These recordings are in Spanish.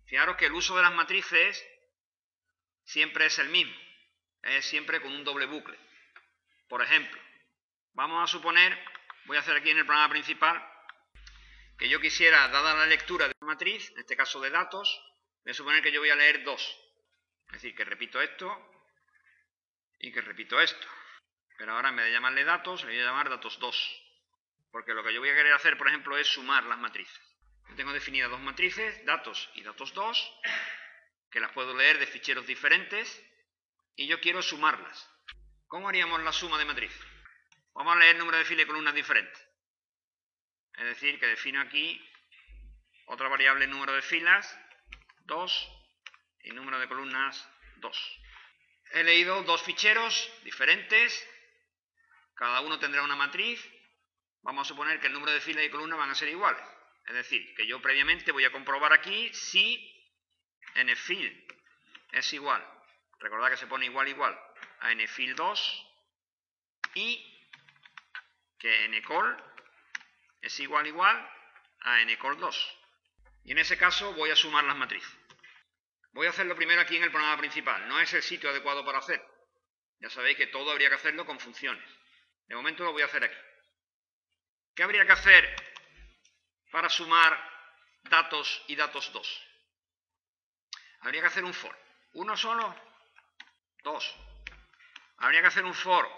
Fijaros que el uso de las matrices siempre es el mismo, es siempre con un doble bucle. Por ejemplo, vamos a suponer, voy a hacer aquí en el programa principal, que yo quisiera, dada la lectura de una matriz, en este caso de datos, voy a suponer que yo voy a leer 2. Es decir, que repito esto y que repito esto. Pero ahora en vez de llamarle datos, le voy a llamar datos 2. Porque lo que yo voy a querer hacer, por ejemplo, es sumar las matrices. Yo tengo definidas dos matrices, datos y datos 2, que las puedo leer de ficheros diferentes, y yo quiero sumarlas. ¿Cómo haríamos la suma de matrices? Vamos a leer el número de filas y columnas diferentes. Es decir, que defino aquí otra variable número de filas, 2, y número de columnas, 2. He leído dos ficheros diferentes, cada uno tendrá una matriz. Vamos a suponer que el número de filas y columnas van a ser iguales. Es decir, que yo previamente voy a comprobar aquí si nfil es igual. Recordad que se pone igual a nfil 2 y que ncol es igual a ncol 2. Y en ese caso voy a sumar las matrices. Voy a hacerlo primero aquí en el programa principal. No es el sitio adecuado para hacerlo. Ya sabéis que todo habría que hacerlo con funciones. De momento lo voy a hacer aquí. ¿Qué habría que hacer para sumar datos y datos 2? Habría que hacer un for. ¿Uno solo? 2. Habría que hacer un for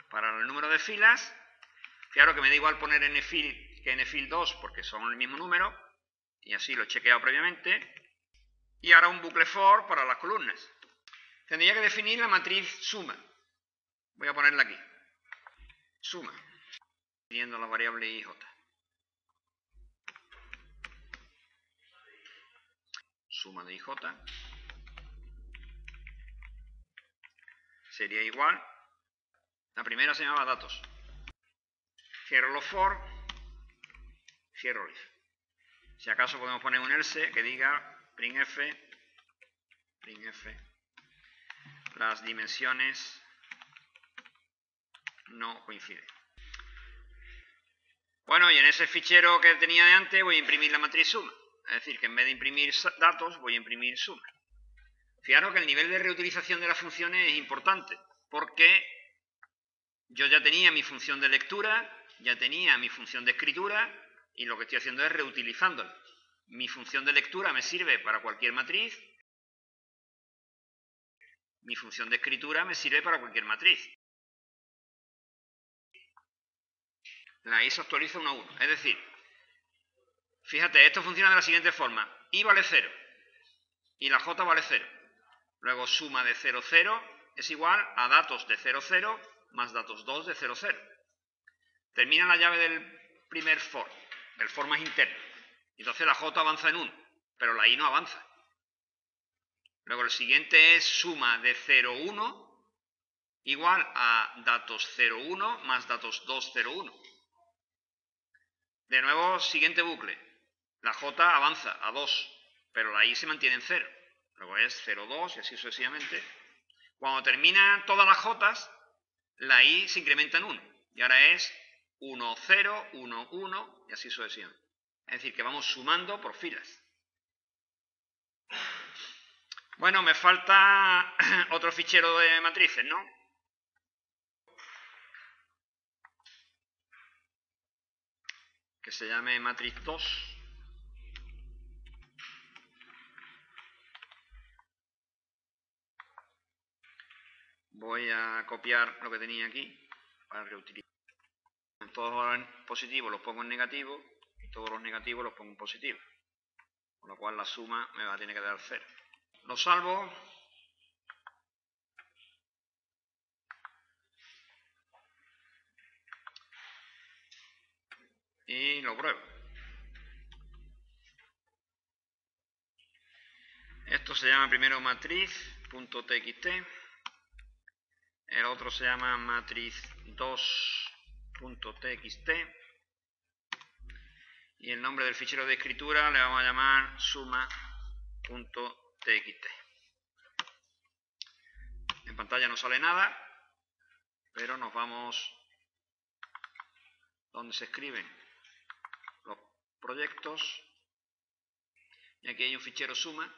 para el número de filas. Claro que me da igual poner nfil que nfil 2 porque son el mismo número. Y así lo he chequeado previamente. Y ahora un bucle for para las columnas. Tendría que definir la matriz suma. Voy a ponerla aquí. Suma. Definiendo la variable ij. Suma de ij sería igual. La primera se llamaba datos. Cierro los for. Cierro el if. Si acaso podemos poner un else que diga printf las dimensiones no coinciden. Bueno, y en ese fichero que tenía de antes voy a imprimir la matriz suma. Es decir, que en vez de imprimir datos voy a imprimir suma. Fijaros que el nivel de reutilización de las funciones es importante, porque yo ya tenía mi función de lectura, ya tenía mi función de escritura, y lo que estoy haciendo es reutilizándola. Mi función de lectura me sirve para cualquier matriz, mi función de escritura me sirve para cualquier matriz. La i se actualiza 1 a 1, es decir, fíjate, esto funciona de la siguiente forma. I vale 0 y la j vale 0. Luego suma de 0, 0 es igual a datos de 0, 0 más datos 2 de 0, 0. Termina la llave del primer for, del for más interno. Entonces la j avanza en 1, pero la i no avanza. Luego el siguiente es suma de 0, 1 igual a datos 0, 1 más datos 2, 0, 1. De nuevo, siguiente bucle. La j avanza a 2, pero la i se mantiene en 0. Luego es 0, 2 y así sucesivamente. Cuando terminan todas las jotas, la i se incrementa en 1. Y ahora es 1, 0, 1, 1 y así sucesivamente. Es decir, que vamos sumando por filas. Bueno, me falta otro fichero de matrices, ¿no? Que se llame matriz 2. Voy a copiar lo que tenía aquí para reutilizar. Todos los positivos los pongo en negativo y todos los negativos los pongo en positivo. Con lo cual la suma me va a tener que dar 0. Lo salvo. Y lo pruebo. Esto se llama primero matriz.txt. El otro se llama matriz2.txt. Y el nombre del fichero de escritura le vamos a llamar suma.txt. En pantalla no sale nada, pero nos vamos donde se escriben los proyectos Y aquí hay un fichero suma